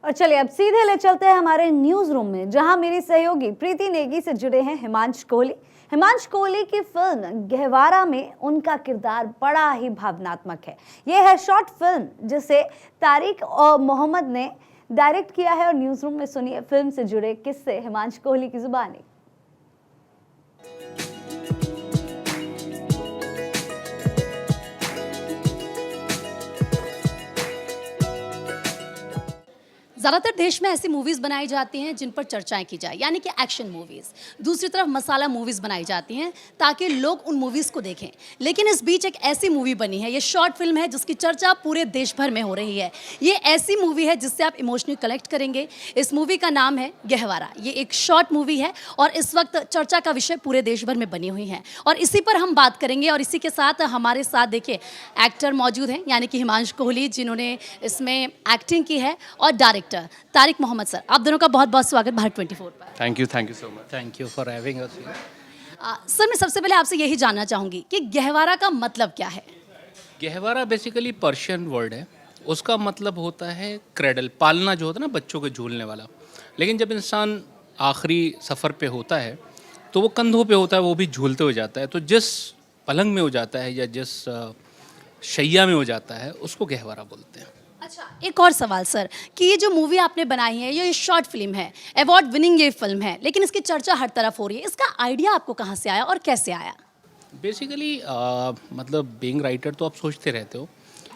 और चलिए अब सीधे ले चलते हैं हमारे न्यूज रूम में, जहां मेरी सहयोगी प्रीति नेगी से जुड़े हैं हिमांश कोहली। हिमांश कोहली की फिल्म गहवारा में उनका किरदार बड़ा ही भावनात्मक है। यह है शॉर्ट फिल्म जिसे तारिक और मोहम्मद ने डायरेक्ट किया है। और न्यूज रूम में सुनिए फिल्म से जुड़े किस्से हिमांश कोहली की जुबानी। ज़्यादातर देश में ऐसी मूवीज़ बनाई जाती हैं जिन पर चर्चाएं की जाए, यानी कि एक्शन मूवीज़। दूसरी तरफ मसाला मूवीज़ बनाई जाती हैं ताकि लोग उन मूवीज़ को देखें। लेकिन इस बीच एक ऐसी मूवी बनी है, ये शॉर्ट फिल्म है जिसकी चर्चा पूरे देश भर में हो रही है। ये ऐसी मूवी है जिससे आप इमोशनली कनेक्ट करेंगे। इस मूवी का नाम है गहवारा। ये एक शॉर्ट मूवी है और इस वक्त चर्चा का विषय पूरे देश भर में बनी हुई है और इसी पर हम बात करेंगे। और इसी के साथ हमारे साथ देखिए एक्टर मौजूद हैं, यानी कि हिमांश कोहली जिन्होंने इसमें एक्टिंग की है, और डायरेक्टर तारिक मोहम्मद सर। आप दोनों का बहुत बहुत स्वागत भारत 24 पर। Thank you so much. Thank you for having us. Sir, मैं सबसे पहले आपसे यही जानना चाहूंगी कि गहवारा का मतलब क्या है। गहवारा बेसिकली पर्शियन वर्ड है। उसका मतलब होता है क्रेडल, पालना जो होता है ना, बच्चों के झूलने वाला। लेकिन जब इंसान आखिरी सफ़र पे होता है तो वो कंधों पे होता है, वो भी झूलते हो जाता है। तो जिस पलंग में हो जाता है या जिस शैया में हो जाता है उसको गहवारा बोलते हैं। अच्छा, एक और सवाल सर, कि ये जो मूवी आपने बनाई है ये शॉर्ट फिल्म है, अवार्ड विनिंग ये फिल्म है, लेकिन इसकी चर्चा हर तरफ हो रही है। इसका आइडिया आपको कहाँ से आया और कैसे आया। बेसिकली मतलब बीइंग राइटर तो आप सोचते रहते हो,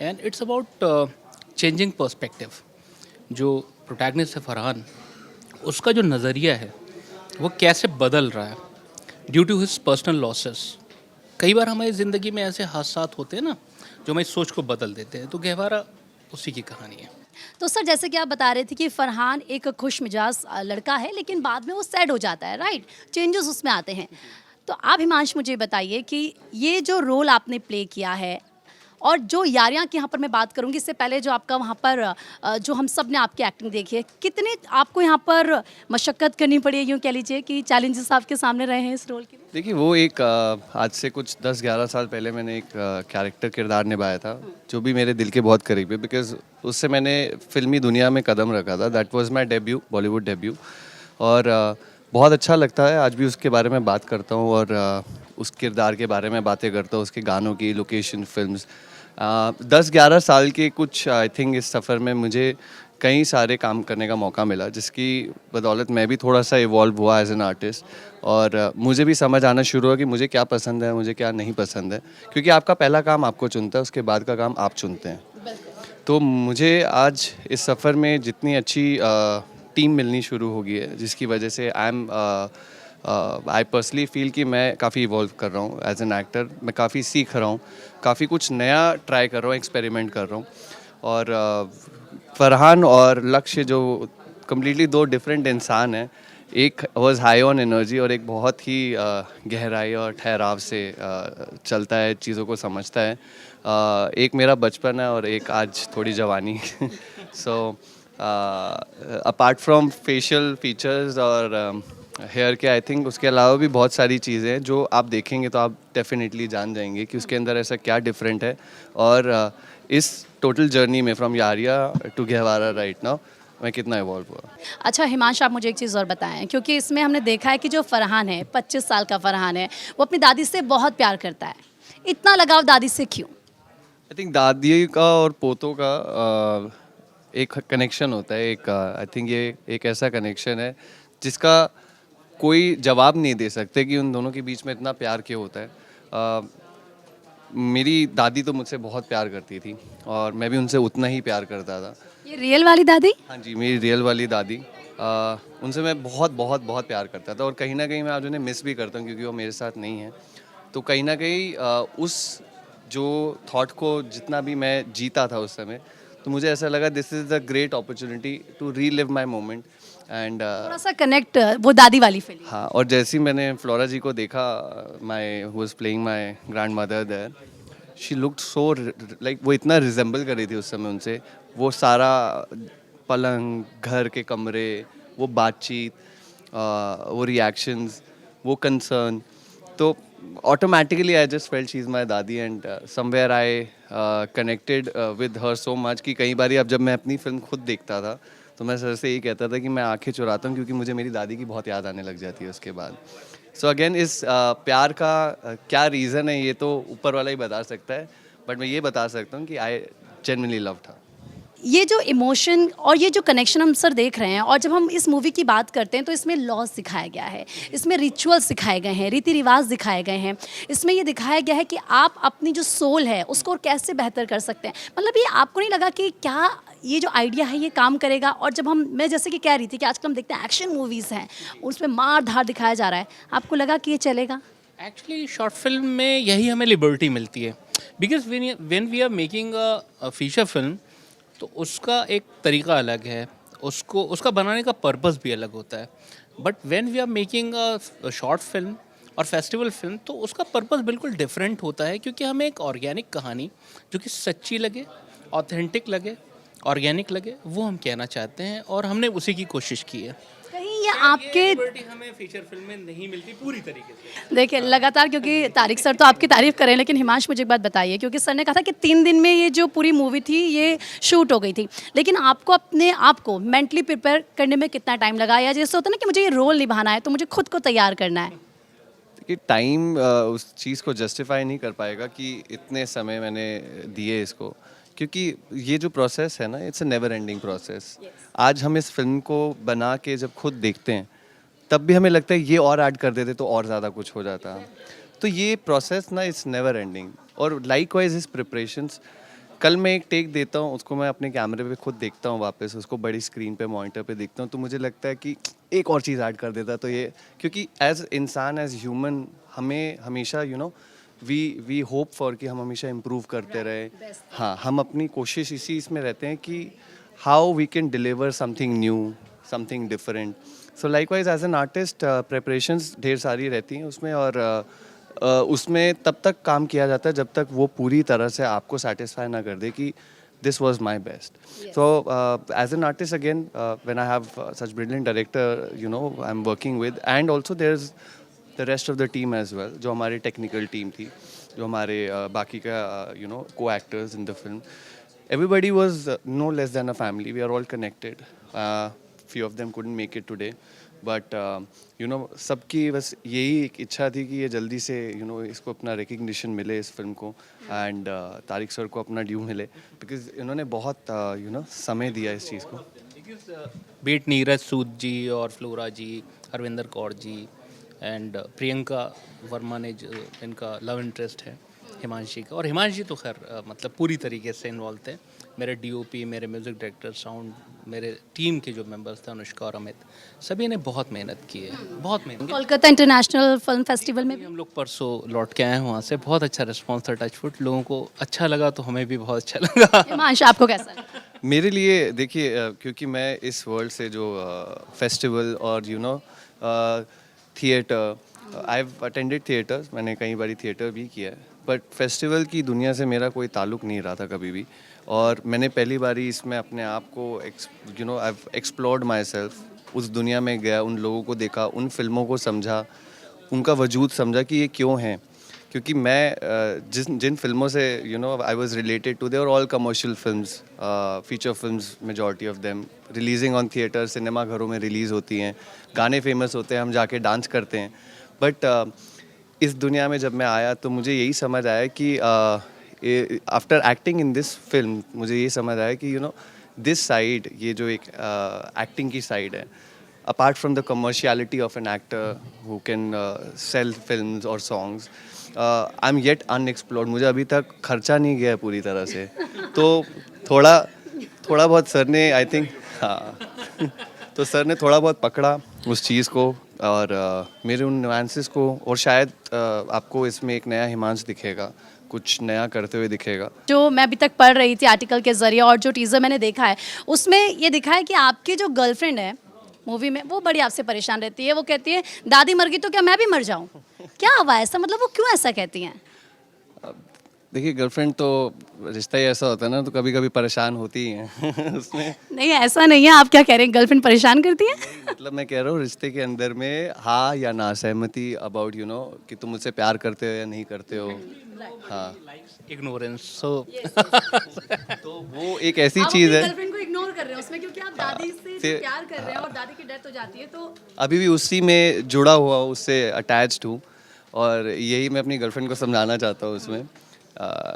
and it's about changing perspective. जो प्रोटैगनिस्ट है फरहान, उसका जो नज़रिया है वो कैसे बदल रहा है due to his personal losses. कई बार हमारी ज़िंदगी में ऐसे हादसा होते हैं ना जो हमारी सोच को बदल देते हैं। तो गहवारा उसी की कहानी है। तो सर, जैसे कि आप बता रहे थे कि फरहान एक खुश मिजाज लड़का है, लेकिन बाद में वो सैड हो जाता है, राइट, चेंजेस उसमें आते हैं। तो आप हिमांश मुझे बताइए कि ये जो रोल आपने प्ले किया है और जो यारियाँ की यहाँ पर मैं बात करूँगी, इससे पहले जो आपका वहाँ पर जो हम सब ने आपकी एक्टिंग देखी है, कितने आपको यहाँ पर मशक्क़त करनी पड़ी है, यूँ कह लीजिए कि चैलेंजेस आपके सामने रहे हैं इस रोल के लिए। देखिए वो एक आज से कुछ 10-11 साल पहले मैंने एक कैरेक्टर किरदार निभाया था जो भी मेरे दिल के बहुत करीब है, बिकॉज उससे मैंने फिल्मी दुनिया में कदम रखा था। That was my debut, Bollywood debut. और बहुत अच्छा लगता है, आज भी उसके बारे में बात करता हूँ और उस किरदार के बारे में बातें करता हूँ, उसके गानों की, लोकेशन, फिल्म्स। 10-11 साल के कुछ आई थिंक इस सफ़र में मुझे कई सारे काम करने का मौका मिला, जिसकी बदौलत मैं भी थोड़ा सा इवॉल्व हुआ एज एन आर्टिस्ट। और मुझे भी समझ आना शुरू हुआ कि मुझे क्या पसंद है, मुझे क्या नहीं पसंद है, क्योंकि आपका पहला काम आपको चुनता है, उसके बाद का काम आप चुनते हैं। तो मुझे आज इस सफ़र में जितनी अच्छी टीम मिलनी शुरू हो गई है, जिसकी वजह से आई पर्सनली फील कि मैं काफ़ी इवॉल्व कर रहा हूँ एज एन एक्टर। मैं काफ़ी सीख रहा हूँ, काफ़ी कुछ नया ट्राई कर रहा हूँ, एक्सपेरिमेंट कर रहा हूँ। और फरहान और लक्ष्य जो कम्प्लीटली दो डिफरेंट इंसान हैं, एक वॉज हाई ऑन एनर्जी और एक बहुत ही गहराई और ठहराव से चलता है, चीज़ों को समझता है। एक मेरा बचपन है और एक आज थोड़ी जवानी। So apart from facial features और हेयर के, आई थिंक उसके अलावा भी बहुत सारी चीज़ें हैं जो आप देखेंगे तो आप डेफिनेटली जान जाएंगे कि उसके अंदर ऐसा क्या डिफरेंट है। और इस टोटल जर्नी में फ्रॉम यारिया टू गहवारा राइट नाउ मैं कितना इवॉल्व हुआ। अच्छा हिमांश, आप मुझे एक चीज़ और बताएं, क्योंकि इसमें हमने देखा है कि जो फरहान है, 25 साल का फरहान है, वो अपनी दादी से बहुत प्यार करता है। इतना लगाव दादी से क्यों। आई थिंक दादी का और पोतों का एक कनेक्शन होता है। एक आई थिंक ये एक ऐसा कनेक्शन है जिसका कोई जवाब नहीं दे सकते कि उन दोनों के बीच में इतना प्यार क्यों होता है। मेरी दादी तो मुझसे बहुत प्यार करती थी और मैं भी उनसे उतना ही प्यार करता था। ये रियल वाली दादी। हाँ जी, मेरी रियल वाली दादी। उनसे मैं बहुत बहुत बहुत प्यार करता था और कहीं ना कहीं मैं आज उन्हें मिस भी करता हूँ, क्योंकि वो मेरे साथ नहीं है। तो कहीं ना कहीं उस जो थॉट को जितना भी मैं जीता था उस समय, तो मुझे ऐसा लगा this is the great opportunity to relive my moment. And थोड़ा सा कनेक्ट वो दादी वाली फीलिंग। हाँ, और जैसे ही मैंने फ्लोरा जी को देखा, my who was playing my grandmother there, she looked so like, वो इतना रिजेंबल कर रही थी उस समय उनसे। वो सारा पलंग, घर के कमरे, वो बातचीत, वो रिएक्शंस, वो कंसर्न, तो automatically I just felt she is my दादी। And somewhere I connected with her so much कि कई बार अब जब मैं अपनी फिल्म खुद देखता था तो मैं सर से यही कहता था कि मैं आंखें चुराता हूँ क्योंकि मुझे मेरी दादी की बहुत याद आने लग जाती है उसके बाद। सो अगेन इस प्यार का क्या रीज़न है ये तो ऊपर वाला ही बता सकता है, बट मैं ये बता सकता हूँ कि आई जेन्युइनली लव्ड हर। ये जो इमोशन और ये जो कनेक्शन हम सर देख रहे हैं, और जब हम इस मूवी की बात करते हैं तो इसमें लॉज सिखाया गया है, इसमें रिचुअल्स सिखाए गए हैं, रीति रिवाज दिखाए गए हैं, इसमें ये दिखाया गया है कि आप अपनी जो सोल है उसको और कैसे बेहतर कर सकते हैं। मतलब ये आपको नहीं लगा कि क्या ये जो आइडिया है ये काम करेगा? और जब मैं जैसे कि कह रही थी कि आजकल हम देखते हैं एक्शन मूवीज़ हैं, उसमें मार धार दिखाया जा रहा है, आपको लगा कि ये चलेगा? एक्चुअली शॉर्ट फिल्म में यही हमें लिबर्टी मिलती है, because when we are making a feature film तो उसका एक तरीका अलग है, उसको उसका बनाने का पर्पस भी अलग होता है। But when we are making a short film और फेस्टिवल फिल्म तो उसका पर्पस बिल्कुल डिफरेंट होता है, क्योंकि हमें एक ऑर्गेनिक कहानी जो कि सच्ची लगे, ऑथेंटिक लगे, ऑर्गेनिक लगे, वो हम कहना चाहते हैं और हमने उसी की कोशिश की है। कहीं ये आपके लिबर्टी हमें फीचर फिल्म में नहीं मिलती पूरी तरीके से। देखिए लगातार, क्योंकि तारिक सर तो आपकी तारीफ करें, लेकिन हिमांश मुझे एक बात बताइए, क्योंकि सर ने कहा था कि 3 दिन में ये जो पूरी मूवी थी ये शूट हो गई थी, लेकिन आपको अपने आप को मेंटली प्रिपेयर करने में कितना टाइम लगा? या जैसे होता है ना कि मुझे ये रोल निभाना है तो मुझे खुद को तैयार करना है। कि टाइम उस चीज़ को जस्टिफाई नहीं कर पाएगा कि इतने समय मैंने दिए इसको, क्योंकि ये जो प्रोसेस है ना, it's a never ending process. आज हम इस फिल्म को बना के जब खुद देखते हैं तब भी हमें लगता है ये और ऐड कर देते तो और ज़्यादा कुछ हो जाता। तो ये प्रोसेस ना इट्स नेवर एंडिंग, और लाइक वाइज इस प्रिपरेशंस। कल मैं एक टेक देता हूँ, उसको मैं अपने कैमरे पे खुद देखता हूँ वापस, उसको बड़ी स्क्रीन पे मॉनिटर पे देखता हूँ, तो मुझे लगता है कि एक और चीज़ ऐड कर देता तो ये, क्योंकि एज इंसान, एज ह्यूमन, हमें हमेशा वी होप फॉर कि हम हमेशा इम्प्रूव करते रहे। हाँ, हम अपनी कोशिश इसी इसमें रहते हैं कि how we can deliver something new, something different. So likewise as an artist preparations ढेर सारी रहती हैं उसमें, और उसमें तब तक काम किया जाता है जब तक वो पूरी तरह से आपको सेटिस्फाई ना कर दे कि this was my best. So as an artist again, when I have such brilliant director, I'm working with, and also there's the rest of the team as well, जो हमारी technical team थी, जो हमारे बाकी का co-actors in the film, everybody was no less than a family. We are all connected. Few of them couldn't make it today, but सबकी बस यही एक इच्छा थी कि ये जल्दी से इसको अपना रिकग्निशन मिले इस फिल्म को, एंड तारिक सर को अपना ड्यू मिले, बिकॉज इन्होंने बहुत समय दिया इस चीज़ को। बीट नीरज सूद जी और फ्लोरा जी, हरविंदर कौर जी एंड प्रियंका वर्मा ने जो इनका लव इंटरेस्ट है हिमांशी का, और हिमांशी तो खैर मतलब पूरी तरीके से इन्वॉल्व थे। मेरे डीओपी, मेरे म्यूज़िक डायरेक्टर, साउंड, मेरे टीम के जो मेंबर्स थे अनुष्का और अमित, सभी ने बहुत मेहनत की है, बहुत मेहनत। कोलकाता इंटरनेशनल फिल्म फेस्टिवल में भी हम लोग परसों लौट के आए हैं वहाँ से, बहुत अच्छा रिस्पॉन्स था। टचवुड लोगों को अच्छा लगा तो हमें भी बहुत अच्छा लगा। हिमांश आपको कैसा है? मेरे लिए देखिए, क्योंकि मैं इस वर्ल्ड से जो फेस्टिवल और theatre, I have attended theatres, मैंने कई बारी थिएटर भी किया है, बट फेस्टिवल की दुनिया से मेरा कोई ताल्लुक नहीं रहा था कभी भी, और मैंने पहली बारी इसमें अपने आप को I have explored my self, उस दुनिया में गया, उन लोगों को देखा, उन फिल्मों को समझा, उनका वजूद समझा कि ये क्यों हैं। क्योंकि मैं जिन फिल्मों से I was related to, they are all commercial films, feature films, majority of them releasing on theatre, cinema घरों में रिलीज़ होती हैं, गाने फेमस होते हैं, हम जाके डांस करते हैं। बट इस दुनिया में जब मैं आया तो मुझे यही समझ आया कि after acting in this film, मुझे ये समझ आया कि दिस साइड, ये जो एक एक्टिंग की साइड है, apart from the commerciality of an actor who can sell films or songs, I'm yet unexplored. मुझे अभी तक खर्चा नहीं गया पूरी तरह से, तो थोड़ा बहुत सर ने, आई थिंक, हाँ, तो सर ने थोड़ा बहुत पकड़ा उस चीज़ को और मेरे उन नुआंसेस को, और शायद आपको इसमें एक नया हिमांश दिखेगा, कुछ नया करते हुए दिखेगा। जो मैं अभी तक पढ़ रही थी आर्टिकल के जरिए और जो टीजर मैंने देखा है, उसमें ये दिखा है कि आपकी जो गर्लफ्रेंड है मूवी में, वो बड़ी आपसे परेशान रहती है। वो कहती है दादी मर गई तो क्या मैं भी मर जाऊं? क्या हुआ ऐसा, मतलब वो क्यों ऐसा कहती हैं? देखिए गर्लफ्रेंड तो रिश्ता ही ऐसा होता है ना, तो कभी कभी परेशान होती ही हैं उसमें। नहीं ऐसा नहीं है, आप क्या कह रहे हैं, गर्लफ्रेंड परेशान करती है? मतलब मैं कह रहा हूँ रिश्ते के अंदर में हाँ या ना सहमति अबाउट यू नो कि तुम मुझसे प्यार करते हो या नहीं करते हो। हाँ इग्नोरेंस सो तो वो एक ऐसी आप चीज़ अपनी है। गर्लफ्रेंड को इग्नोर कर रहे हैं उसमें, क्योंकि आप दादी से से- जो प्यार कर रहे हैं और दादी की डेथ हो जाती है तो अभी भी उसी में जुड़ा हुआ हूँ, उससे अटैच्ड हूँ और यही मैं अपनी गर्लफ्रेंड को समझाना चाहता हूँ उसमें,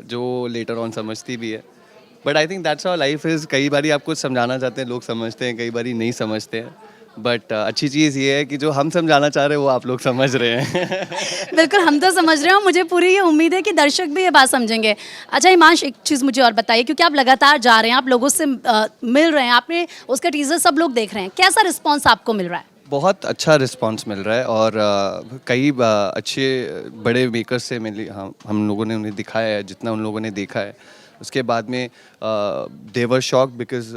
जो लेटर ऑन समझती भी है। But I think that's how life is. कई बारी आप कुछ समझाना चाहते हैं, लोग समझते हैं, कई बारी नहीं समझते हैं। बट अच्छी चीज़ ये है कि जो हम समझाना चाह रहे हैं वो आप लोग समझ रहे हैं। बिल्कुल हम तो समझ रहे हो, मुझे पूरी ये उम्मीद है कि दर्शक भी ये बात समझेंगे। अच्छा हिमांश, एक चीज़ मुझे और बताइए, क्योंकि आप लगातार जा रहे हैं, आप लोगों से मिल रहे हैं, आपने उसका टीजर सब लोग देख रहे हैं, कैसा रिस्पॉन्स आपको मिल रहा है? बहुत अच्छा रिस्पांस मिल रहा है और कई अच्छे बड़े मेकर्स से मिली हम लोगों ने उन्हें दिखाया है, जितना उन लोगों ने देखा है उसके बाद में देवर शॉक बिकॉज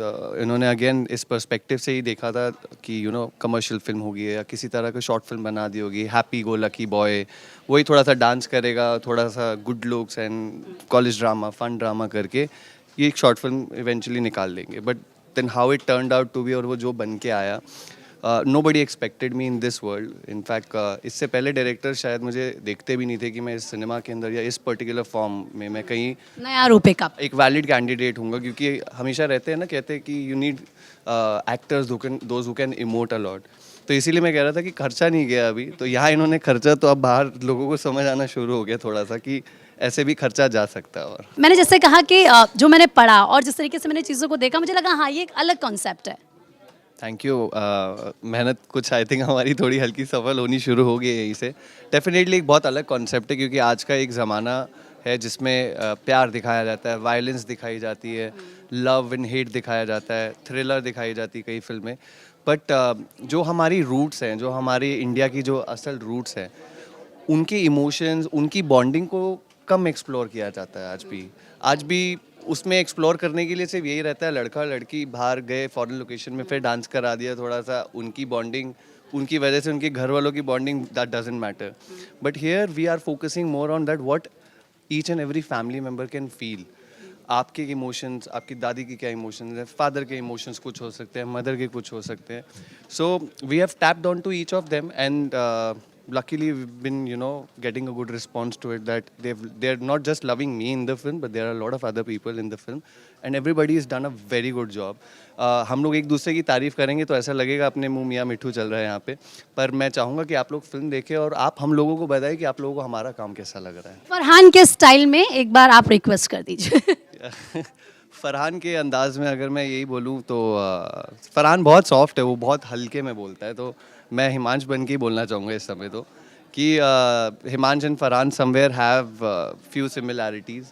इन्होंने अगेन इस पर्सपेक्टिव से ही देखा था कि यू नो कमर्शियल फिल्म होगी या किसी तरह का शॉर्ट फिल्म बना दी होगी, हैप्पी गो लकी बॉय, वही थोड़ा सा डांस करेगा, थोड़ा सा good looks and college drama fun drama करके ये एक शॉर्ट फिल्म इवेंचुअली निकाल लेंगे। But then how it turned out to be और वो जो बन के आया, nobody expected me in this world. In fact, इससे पहले डायरेक्टर शायद मुझे देखते भी नहीं थे कि मैं इस सिनेमा के अंदर या इस पर्टिकुलर फॉर्म में मैं कहीं नया रूप एक आप। एक वैलिड कैंडिडेट हूँगा, क्योंकि हमेशा रहते हैं ना, कहते हैं कि you need actors those who can emote a lot. तो इसीलिए मैं कह रहा था कि खर्चा नहीं गया अभी, तो यहाँ इन्होंने खर्चा, तो अब बाहर लोगों को समझ आना शुरू हो गया थोड़ा सा कि ऐसे भी खर्चा जा सकता है। और मैंने जैसे कहा कि जो मैंने पढ़ा और जिस तरीके से मैंने चीज़ों को देखा, मुझे लगा हाँ ये एक अलग कॉन्सेप्ट है। Thank you. मेहनत कुछ आई थिंक हमारी थोड़ी हल्की सफल होनी शुरू हो गई है यहीं से। डेफिनेटली एक बहुत अलग कॉन्सेप्ट है, क्योंकि आज का एक ज़माना है जिसमें प्यार दिखाया जाता है, वायलेंस दिखाई जाती है, लव एंड हेट दिखाया जाता है, थ्रिलर दिखाई जाती है कई फिल्में। बट जो हमारी रूट्स हैं, जो हमारी इंडिया की जो असल रूट्स हैं, उनके इमोशंस, उनकी बॉन्डिंग को कम एक्सप्लोर किया जाता है आज भी उसमें एक्सप्लोर करने के लिए सिर्फ यही रहता है, लड़का लड़की बाहर गए फॉरेन लोकेशन में, फिर डांस करा दिया थोड़ा सा, उनकी बॉन्डिंग, उनकी वजह से उनके घर वालों की bonding, that doesn't matter. But here we are focusing more on that what each and every family member can feel. आपके इमोशंस, आपकी दादी के क्या इमोशंस हैं, फादर के इमोशंस कुछ हो सकते हैं, मदर के कुछ हो सकते हैं। So we have tapped on to each of them and luckily we've been getting a good response to it, that they're not just loving me in the film, but there are a lot of other people in the film and everybody has done a very good job. हम लोग एक दूसरे की तारीफ करेंगे तो ऐसा लगेगा अपने मुंह मियाँ मिठू चल रहा है यहाँ पे, पर मैं चाहूँगा कि आप लोग फिल्म देखें और आप हम लोगों को बताएं कि आप लोगों को हमारा काम कैसा लग रहा है। फरहान के स्टाइल में एक बार आप रिक्वेस्ट कर दीजिए। फरहान के अंदाज में अगर मैं यही बोलूँ तो फरहान बहुत सॉफ्ट है, वो बहुत हल्के में बोलता है, तो मैं हिमांश बन के ही बोलना चाहूँगा इस समय तो कि Himansh and Farhan somewhere have few similarities,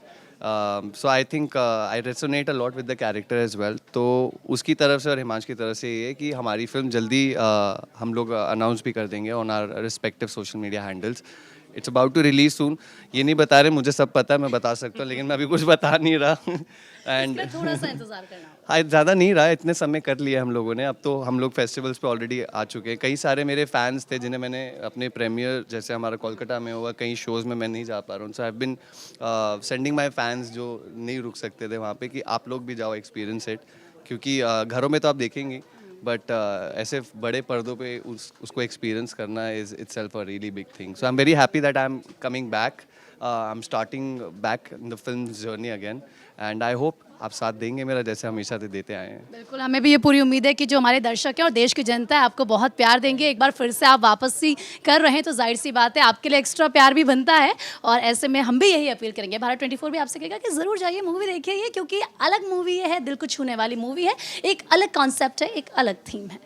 so I think I resonate a lot with the character as well. तो उसकी तरफ से और हिमांश की तरफ से ये है कि हमारी फिल्म जल्दी हम लोग अनाउंस भी कर देंगे on our respective social media handles. It's about to release soon. ये नहीं बता रहे, मुझे सब पता है, मैं बता सकता हूँ, लेकिन मैं अभी कुछ बता नहीं रहा। एंड थोड़ा सा इंतजार करना। हाँ, ज़्यादा नहीं रहा, इतने समय कर लिया हम लोगों ने। अब तो हम लोग फेस्टिवल्स पे ऑलरेडी आ चुके हैं। कई सारे मेरे फैंस थे जिन्हें मैंने अपने प्रीमियर, जैसे हमारा कोलकाता में हुआ, कई शोज़ में मैं नहीं जा पा रहा हूँ, so I have been sending my fans जो नहीं रुक सकते थे वहाँ पे कि आप लोग भी जाओ, एक्सपीरियंस इट, क्योंकि घरों में तो आप देखेंगे, बट ऐसे बड़े पर्दों पे उसको एक्सपीरियंस करना is itself a really big thing. So I am very happy that I am coming back, I am starting back in the film journey again, and I hope आप साथ देंगे मेरा, जैसे हमेशा से देते आए हैं। बिल्कुल, हमें भी ये पूरी उम्मीद है कि जो हमारे दर्शक हैं और देश की जनता है आपको बहुत प्यार देंगे। एक बार फिर से आप वापसी कर रहे हैं तो जाहिर सी बात है आपके लिए एक्स्ट्रा प्यार भी बनता है, और ऐसे में हम भी यही अपील करेंगे, भारत 24 भी आपसे कहेगा कि ज़रूर जाइए, मूवी देखिए ये, क्योंकि अलग मूवी है, दिल को छूने वाली मूवी है, एक अलग कॉन्सेप्ट है, एक अलग थीम है।